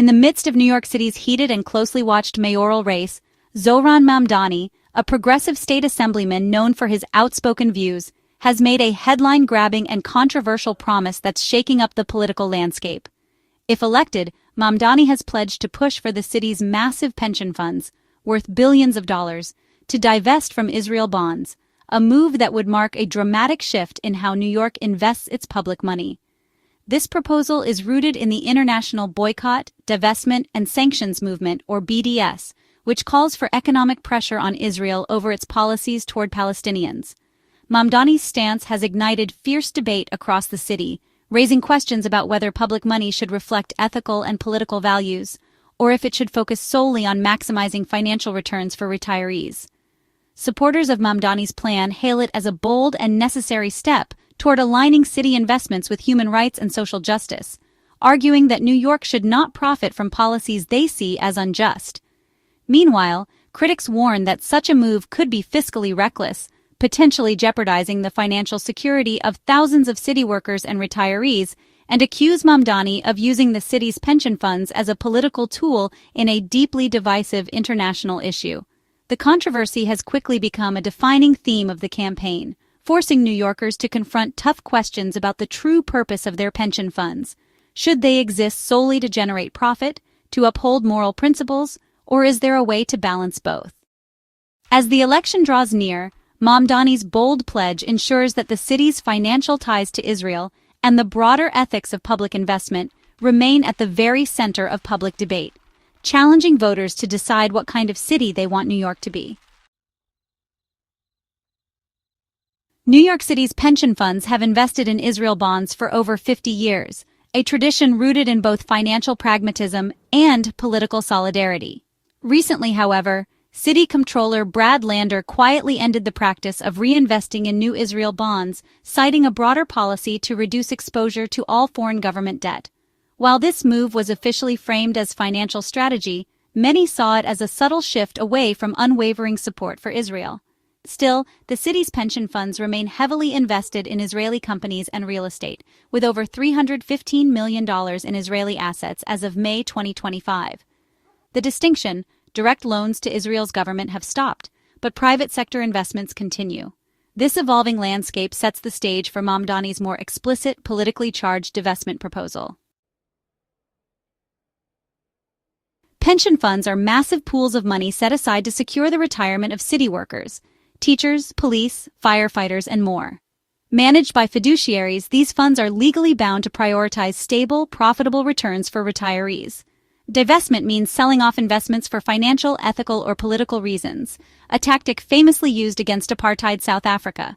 In the midst of New York City's heated and closely watched mayoral race, Zohran Mamdani, a progressive state assemblyman known for his outspoken views, has made a headline-grabbing and controversial promise that's shaking up the political landscape. If elected, Mamdani has pledged to push for the city's massive pension funds, worth billions of dollars, to divest from Israel bonds, a move that would mark a dramatic shift in how New York invests its public money. This proposal is rooted in the international boycott, divestment, and sanctions movement, or BDS, which calls for economic pressure on Israel over its policies toward Palestinians. Mamdani's stance has ignited fierce debate across the city, raising questions about whether public money should reflect ethical and political values, or if it should focus solely on maximizing financial returns for retirees. Supporters of Mamdani's plan hail it as a bold and necessary step toward aligning city investments with human rights and social justice, arguing that New York should not profit from policies they see as unjust. Meanwhile, critics warn that such a move could be fiscally reckless, potentially jeopardizing the financial security of thousands of city workers and retirees, and accuse Mamdani of using the city's pension funds as a political tool in a deeply divisive international issue. The controversy has quickly become a defining theme of the campaign, forcing New Yorkers to confront tough questions about the true purpose of their pension funds. Should they exist solely to generate profit, to uphold moral principles, or is there a way to balance both? As the election draws near, Mamdani's bold pledge ensures that the city's financial ties to Israel and the broader ethics of public investment remain at the very center of public debate, challenging voters to decide what kind of city they want New York to be. New York City's pension funds have invested in Israel bonds for over 50 years, a tradition rooted in both financial pragmatism and political solidarity. Recently, however, City Comptroller Brad Lander quietly ended the practice of reinvesting in new Israel bonds, citing a broader policy to reduce exposure to all foreign government debt. While this move was officially framed as financial strategy, many saw it as a subtle shift away from unwavering support for Israel. Still, the city's pension funds remain heavily invested in Israeli companies and real estate, with over $315 million in Israeli assets as of May 2025. The distinction, direct loans to Israel's government have stopped, but private sector investments continue. This evolving landscape sets the stage for Mamdani's more explicit, politically charged divestment proposal. Pension funds are massive pools of money set aside to secure the retirement of city workers, teachers, police, firefighters, and more. Managed by fiduciaries, these funds are legally bound to prioritize stable, profitable returns for retirees. Divestment means selling off investments for financial, ethical, or political reasons, a tactic famously used against apartheid South Africa.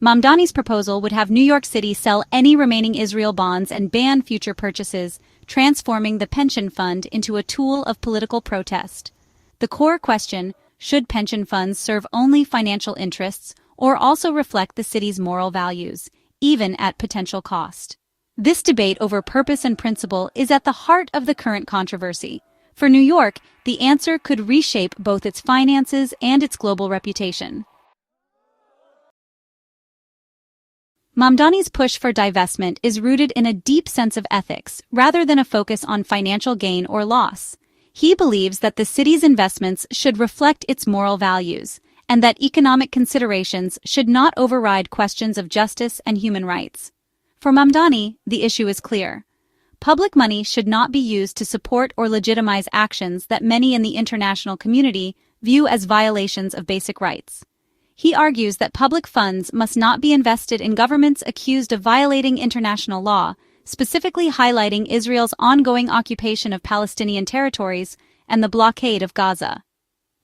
Mamdani's proposal would have New York City sell any remaining Israel bonds and ban future purchases, transforming the pension fund into a tool of political protest. The core question, should pension funds serve only financial interests or also reflect the city's moral values, even at potential cost? This debate over purpose and principle is at the heart of the current controversy. For New York, the answer could reshape both its finances and its global reputation. Mamdani's push for divestment is rooted in a deep sense of ethics, rather than a focus on financial gain or loss. He believes that the city's investments should reflect its moral values, and that economic considerations should not override questions of justice and human rights. For Mamdani, the issue is clear. Public money should not be used to support or legitimize actions that many in the international community view as violations of basic rights. He argues that public funds must not be invested in governments accused of violating international law, specifically highlighting Israel's ongoing occupation of Palestinian territories and the blockade of Gaza.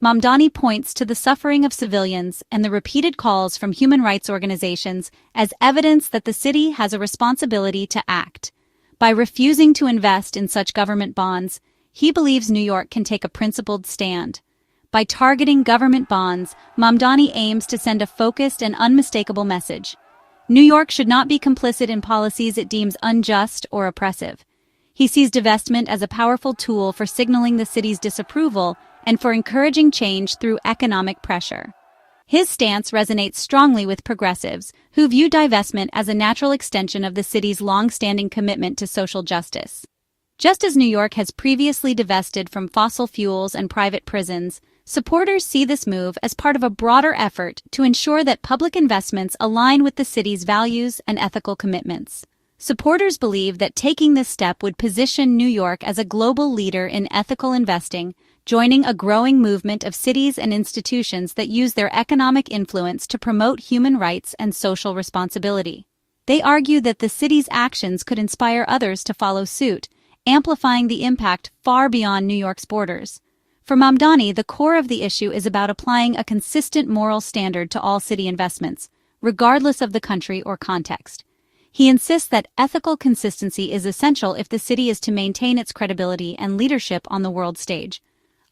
Mamdani points to the suffering of civilians and the repeated calls from human rights organizations as evidence that the city has a responsibility to act. By refusing to invest in such government bonds, he believes New York can take a principled stand. By targeting government bonds, Mamdani aims to send a focused and unmistakable message. New York should not be complicit in policies it deems unjust or oppressive. He sees divestment as a powerful tool for signaling the city's disapproval and for encouraging change through economic pressure. His stance resonates strongly with progressives, who view divestment as a natural extension of the city's long-standing commitment to social justice. Just as New York has previously divested from fossil fuels and private prisons, supporters see this move as part of a broader effort to ensure that public investments align with the city's values and ethical commitments. Supporters believe that taking this step would position New York as a global leader in ethical investing, joining a growing movement of cities and institutions that use their economic influence to promote human rights and social responsibility. They argue that the city's actions could inspire others to follow suit, amplifying the impact far beyond New York's borders. For Mamdani, the core of the issue is about applying a consistent moral standard to all city investments, regardless of the country or context. He insists that ethical consistency is essential if the city is to maintain its credibility and leadership on the world stage.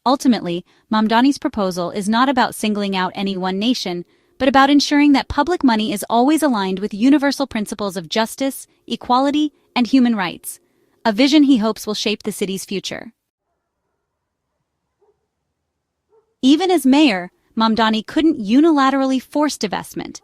Ultimately, Mamdani's proposal is not about singling out any one nation, but about ensuring that public money is always aligned with universal principles of justice, equality, and human rights, a vision he hopes will shape the city's future. Even as mayor, Mamdani couldn't unilaterally force divestment.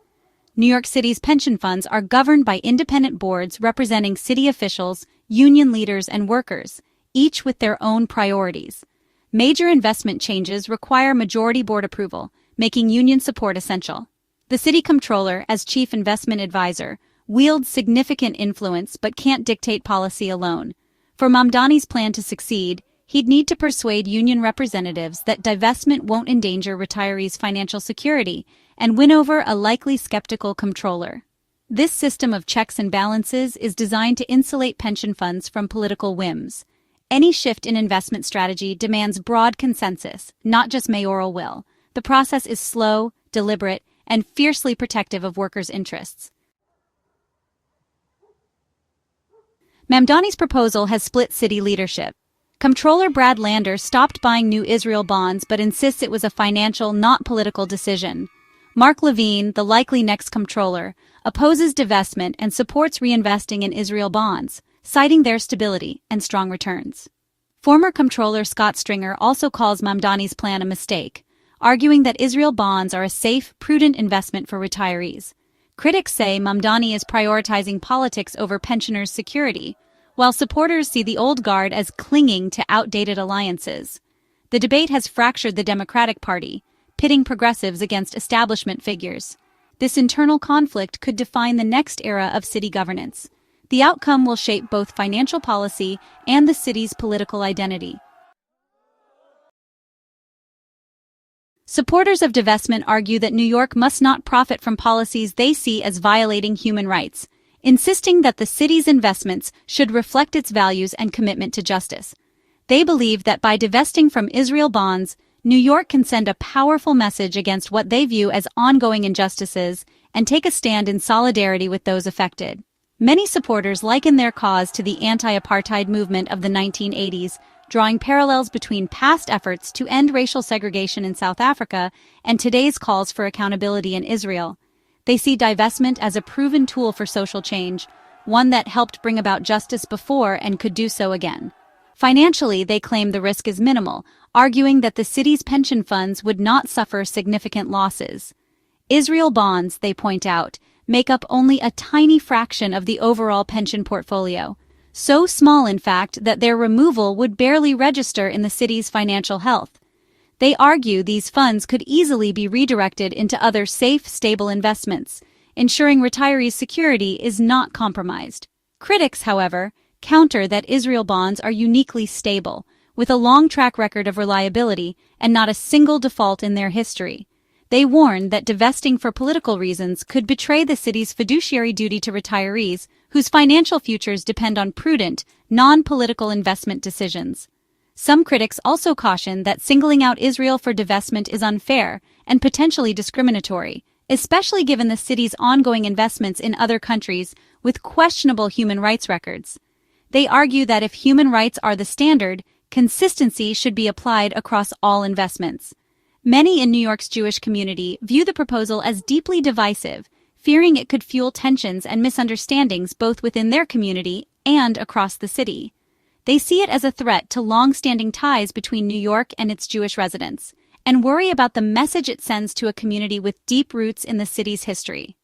New York City's pension funds are governed by independent boards representing city officials, union leaders, and workers, each with their own priorities. Major investment changes require majority board approval, making union support essential. The city comptroller, as chief investment advisor, wields significant influence but can't dictate policy alone. For Mamdani's plan to succeed, he'd need to persuade union representatives that divestment won't endanger retirees' financial security and win over a likely skeptical comptroller. This system of checks and balances is designed to insulate pension funds from political whims. Any shift in investment strategy demands broad consensus, not just mayoral will. The process is slow, deliberate, and fiercely protective of workers' interests. Mamdani's proposal has split city leadership. Comptroller Brad Lander stopped buying new Israel bonds but insists it was a financial, not political decision. Mark Levine, the likely next comptroller, opposes divestment and supports reinvesting in Israel bonds, citing their stability and strong returns. Former comptroller Scott Stringer also calls Mamdani's plan a mistake, arguing that Israel bonds are a safe, prudent investment for retirees. Critics say Mamdani is prioritizing politics over pensioners' security, while supporters see the old guard as clinging to outdated alliances. The debate has fractured the Democratic Party, pitting progressives against establishment figures. This internal conflict could define the next era of city governance. The outcome will shape both financial policy and the city's political identity. Supporters of divestment argue that New York must not profit from policies they see as violating human rights, insisting that the city's investments should reflect its values and commitment to justice. They believe that by divesting from Israel bonds, New York can send a powerful message against what they view as ongoing injustices and take a stand in solidarity with those affected. Many supporters liken their cause to the anti-apartheid movement of the 1980s, drawing parallels between past efforts to end racial segregation in South Africa and today's calls for accountability in Israel. They see divestment as a proven tool for social change, one that helped bring about justice before and could do so again. Financially, they claim the risk is minimal, arguing that the city's pension funds would not suffer significant losses. Israel bonds, they point out, make up only a tiny fraction of the overall pension portfolio, so small in fact that their removal would barely register in the city's financial health. They argue these funds could easily be redirected into other safe, stable investments, ensuring retirees' security is not compromised. Critics, however, counter that Israel bonds are uniquely stable, with a long track record of reliability and not a single default in their history. They warn that divesting for political reasons could betray the city's fiduciary duty to retirees whose financial futures depend on prudent, non-political investment decisions. Some critics also caution that singling out Israel for divestment is unfair and potentially discriminatory, especially given the city's ongoing investments in other countries with questionable human rights records. They argue that if human rights are the standard, consistency should be applied across all investments. Many in New York's Jewish community view the proposal as deeply divisive, fearing it could fuel tensions and misunderstandings both within their community and across the city. They see it as a threat to long-standing ties between New York and its Jewish residents, and worry about the message it sends to a community with deep roots in the city's history.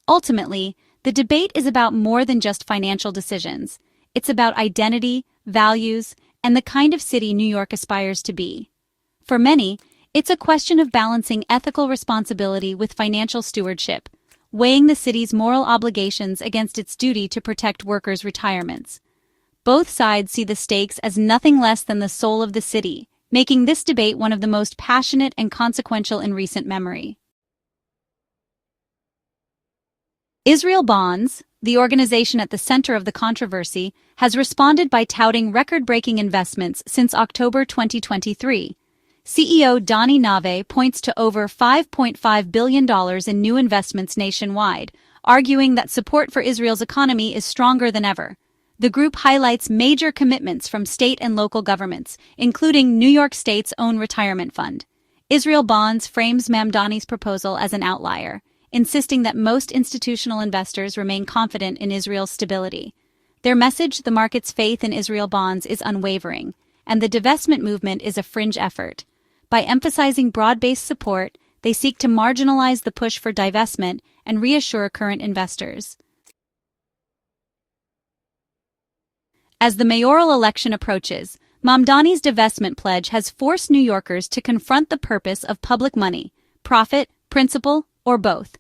Ultimately, the debate is about more than just financial decisions. It's about identity, values, and the kind of city New York aspires to be. For many, it's a question of balancing ethical responsibility with financial stewardship, weighing the city's moral obligations against its duty to protect workers' retirements. Both sides see the stakes as nothing less than the soul of the city, making this debate one of the most passionate and consequential in recent memory. Israel Bonds, the organization at the center of the controversy, has responded by touting record-breaking investments since October 2023. CEO Dani Nave points to over $5.5 billion in new investments nationwide, arguing that support for Israel's economy is stronger than ever. The group highlights major commitments from state and local governments, including New York State's own retirement fund. Israel Bonds frames Mamdani's proposal as an outlier, insisting that most institutional investors remain confident in Israel's stability. Their message, the market's faith in Israel bonds, is unwavering, and the divestment movement is a fringe effort. By emphasizing broad-based support, they seek to marginalize the push for divestment and reassure current investors. As the mayoral election approaches, Mamdani's divestment pledge has forced New Yorkers to confront the purpose of public money, profit, principle, or both.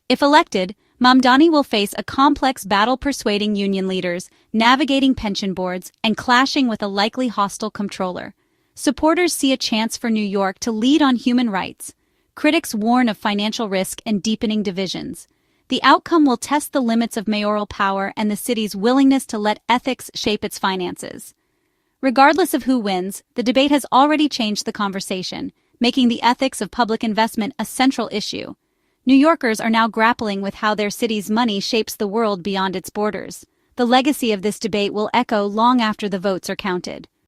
If elected, Mamdani will face a complex battle persuading union leaders, navigating pension boards, and clashing with a likely hostile comptroller. Supporters see a chance for New York to lead on human rights. Critics warn of financial risk and deepening divisions. The outcome will test the limits of mayoral power and the city's willingness to let ethics shape its finances. Regardless of who wins, the debate has already changed the conversation, making the ethics of public investment a central issue. New Yorkers are now grappling with how their city's money shapes the world beyond its borders. The legacy of this debate will echo long after the votes are counted.